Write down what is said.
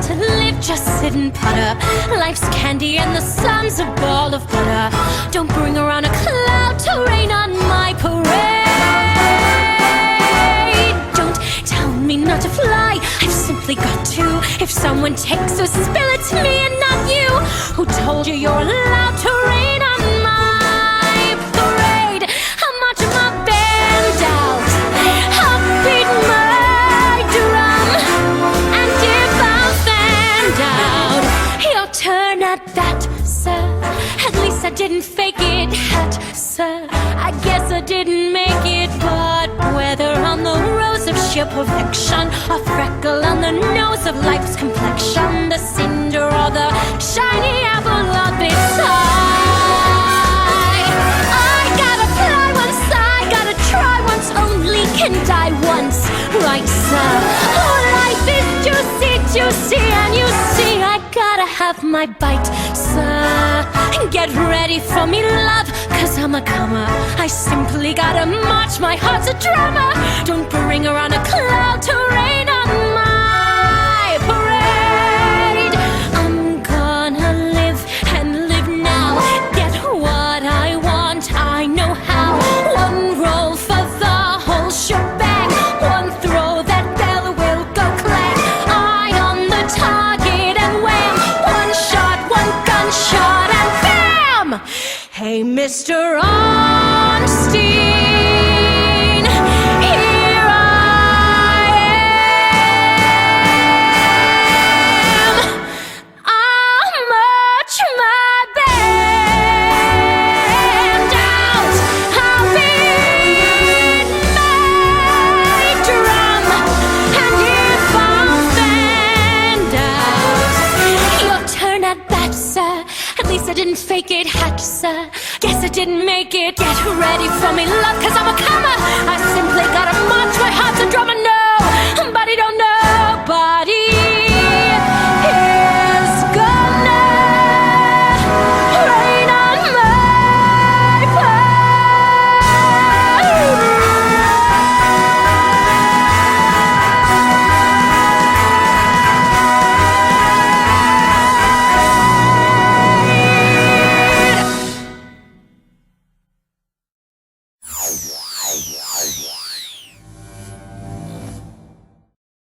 to live, just sit and putter. Life's candy and the sun's a ball of butter. Don't bring around a cloud to rain on my parade. Don't tell me not to fly, I've simply got to. If someone takes a spill, it's me and not you. Who told you you're allowed to rain on my parade? I'll march my band out, I'll beat my drum, and if I'm fanned out, your turn at that, sir. At least I didn't fake it, hat, sir. I guess I didn't make it, but whether on the rose of sheer perfection, a freckle on the nose of life's complexion, the cinder or the shiny apple of its eye, I gotta fly once, I gotta try once, only can die once, right, sir? Oh, life is juicy, juicy, and you see I gotta have my bite, sir. Get ready for me, love, cause I'm a comer. I simply gotta march, my heart's a drummer. Don't bring around a cloud to rain on my parade. I'm gonna live and live now, get what I want, I know how. One roll for the whole shebang, one throw, that bell will go clang. Eye on the target and wham, one shot, one gunshot and bam! Hey, Mr. Ornstein, here I am. I'll march my band out, I'll beat my drum, and if I'm fanned out, your turn at bat, sir. At least I didn't fake it, hat, sir. Guess I didn't make it. Get ready for me, love, cause I'm a comer. I simply gotta march, my heart's a drummer, no. But he don't know